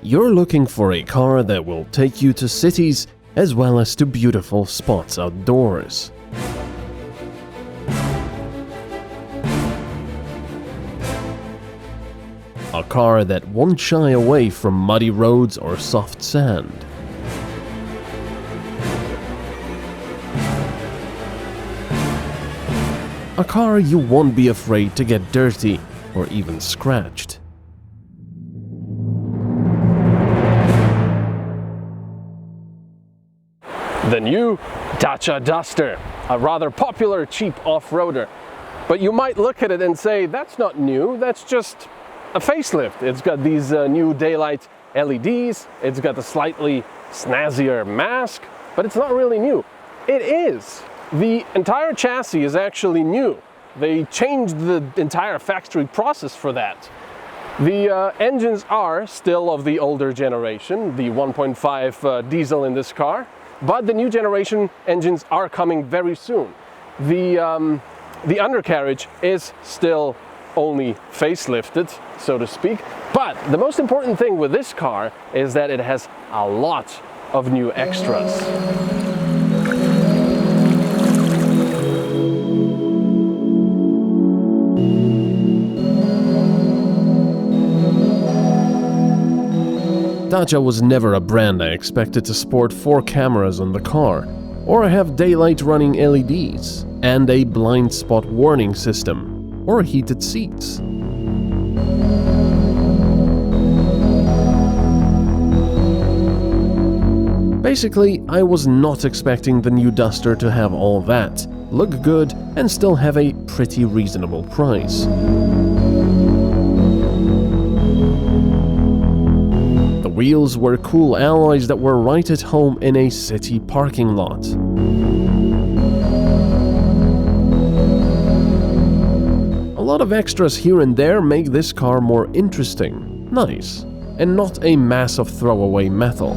You're looking for a car that will take you to cities as well as to beautiful spots outdoors. A car that won't shy away from muddy roads or soft sand. A car you won't be afraid to get dirty or even scratched. The new Dacia Duster, a rather popular cheap off-roader. But you might look at it and say, that's not new, that's just a facelift. It's got these new daylight LEDs, it's got a slightly snazzier mask, but it's not really new. It is. The entire chassis is actually new. They changed the entire factory process for that. The engines are still of the older generation, the 1.5 diesel in this car, but the new generation engines are coming very soon. The undercarriage is still only facelifted, so to speak, but the most important thing with this car is that it has a lot of new extras. Dacia was never a brand I expected to sport 4 cameras on the car, or have daylight running LEDs, and a blind spot warning system, or heated seats. Basically, I was not expecting the new Duster to have all that, look good, and still have a pretty reasonable price. The wheels were cool alloys that were right at home in a city parking lot. A lot of extras here and there make this car more interesting, nice, and not a mass of throwaway metal.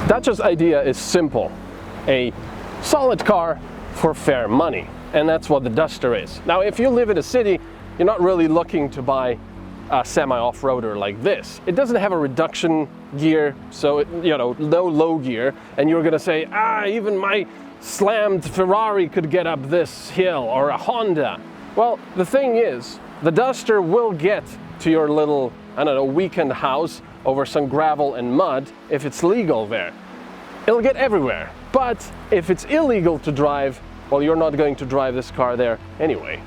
Dacia's idea is simple. A solid car for fair money, and that's what the Duster is. Now, if you live in a city, you're not really looking to buy a semi-off-roader like this. It doesn't have a reduction gear, so no low gear, and you're gonna say, even my slammed Ferrari could get up this hill, or a Honda. Well, the thing is, the Duster will get to your little, weekend house over some gravel and mud if it's legal there. It'll get everywhere. But if it's illegal to drive, well, you're not going to drive this car there anyway.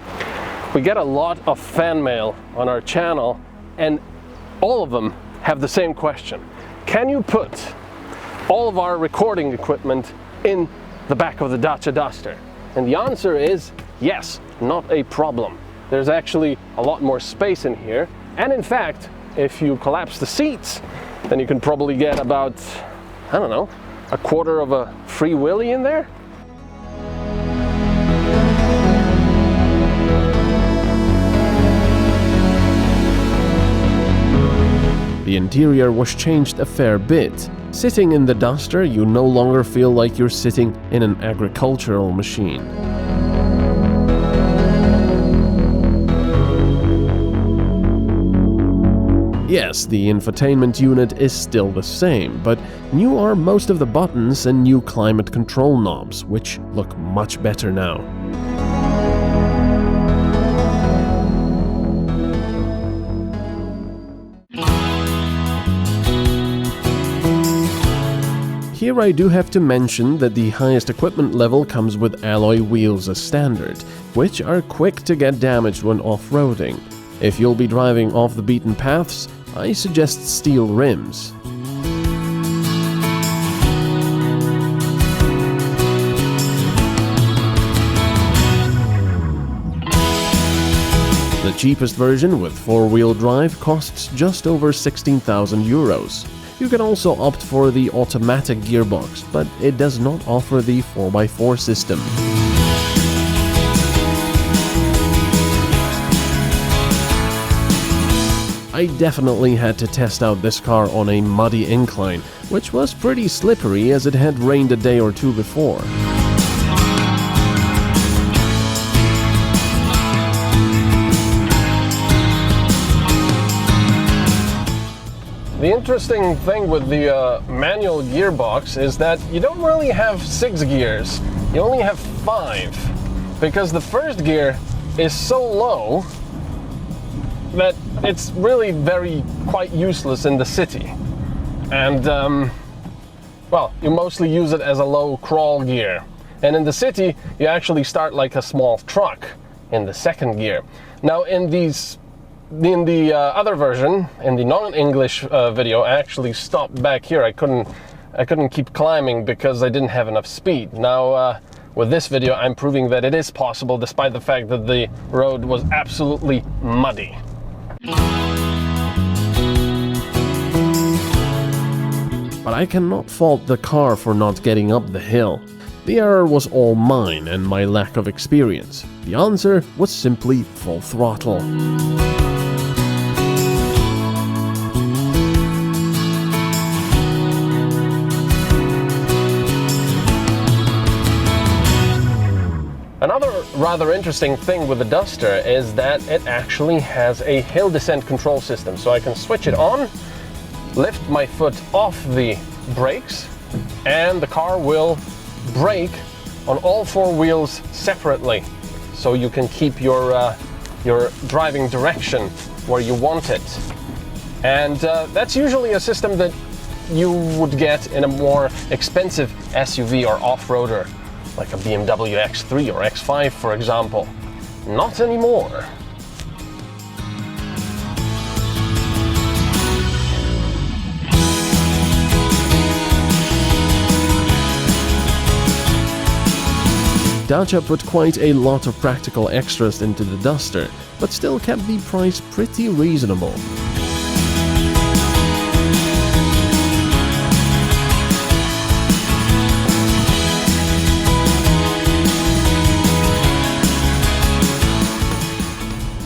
We get a lot of fan mail on our channel, and all of them have the same question. Can you put all of our recording equipment in the back of the Dacia Duster? And the answer is yes, not a problem. There's actually a lot more space in here. And in fact, if you collapse the seats, then you can probably get about, a quarter of a Free Willy in there? The interior was changed a fair bit. Sitting in the Duster, you no longer feel like you're sitting in an agricultural machine. Yes, the infotainment unit is still the same, but new are most of the buttons and new climate control knobs, which look much better now. Here I do have to mention that the highest equipment level comes with alloy wheels as standard, which are quick to get damaged when off-roading. If you'll be driving off the beaten paths, I suggest steel rims. The cheapest version with 4-wheel drive costs just over 16,000 euros. You can also opt for the automatic gearbox, but it does not offer the 4x4 system. I definitely had to test out this car on a muddy incline, which was pretty slippery as it had rained a day or two before. The interesting thing with the manual gearbox is that you don't really have 6 gears, you only have 5, because the first gear is so low that it's really quite useless in the city. And well, you mostly use it as a low crawl gear. And in the city, you actually start like a small truck in the second gear. Now in the other version, in the non-English video, I actually stopped back here. I couldn't keep climbing because I didn't have enough speed. Now with this video, I'm proving that it is possible, despite the fact that the road was absolutely muddy. But I cannot fault the car for not getting up the hill. The error was all mine and my lack of experience. The answer was simply full throttle. Another rather interesting thing with the Duster is that it actually has a hill descent control system. So I can switch it on, lift my foot off the brakes, and the car will brake on all 4 wheels separately. So you can keep your driving direction where you want it. And that's usually a system that you would get in a more expensive SUV or off-roader, like a BMW X3 or X5, for example. Not anymore. Dacia put quite a lot of practical extras into the Duster, but still kept the price pretty reasonable.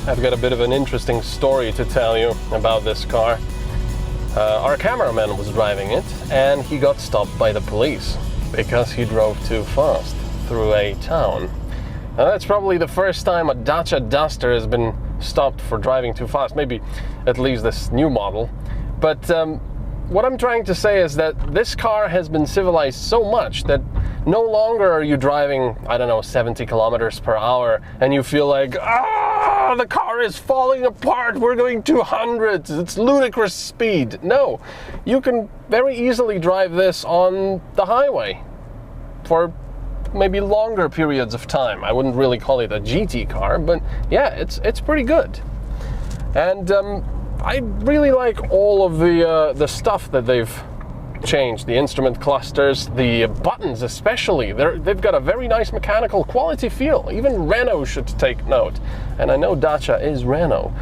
I've got a bit of an interesting story to tell you about this car. Our cameraman was driving it and he got stopped by the police because he drove too fast through a town. Now, that's probably the first time a Dacia Duster has been stopped for driving too fast, maybe at least this new model. But what I'm trying to say is that this car has been civilized so much that no longer are you driving, I don't know, 70 kilometers per hour and you feel like, the car is falling apart, we're going 200, it's ludicrous speed. No, you can very easily drive this on the highway for maybe longer periods of time. I wouldn't really call it a GT car, but yeah, it's pretty good. And I really like all of the stuff that they've changed. The instrument clusters, the buttons especially, they've got a very nice mechanical quality feel. Even Renault should take note. And I know Dacia is Renault.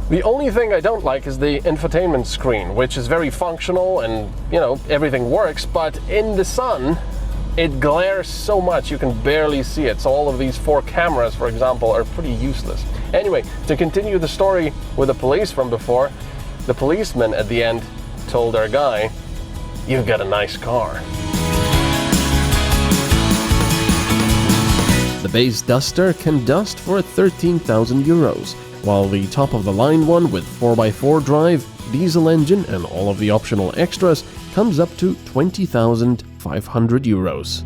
The only thing I don't like is the infotainment screen, which is very functional and, you know, everything works, but in the sun, it glares so much you can barely see it. So all of these 4 cameras, for example, are pretty useless. Anyway, to continue the story with the police from before, the policeman at the end told our guy, "You've got a nice car." The base Duster can dust for 13,000 euros, while the top-of-the-line one with 4x4 drive, diesel engine and all of the optional extras comes up to 20,500 euros.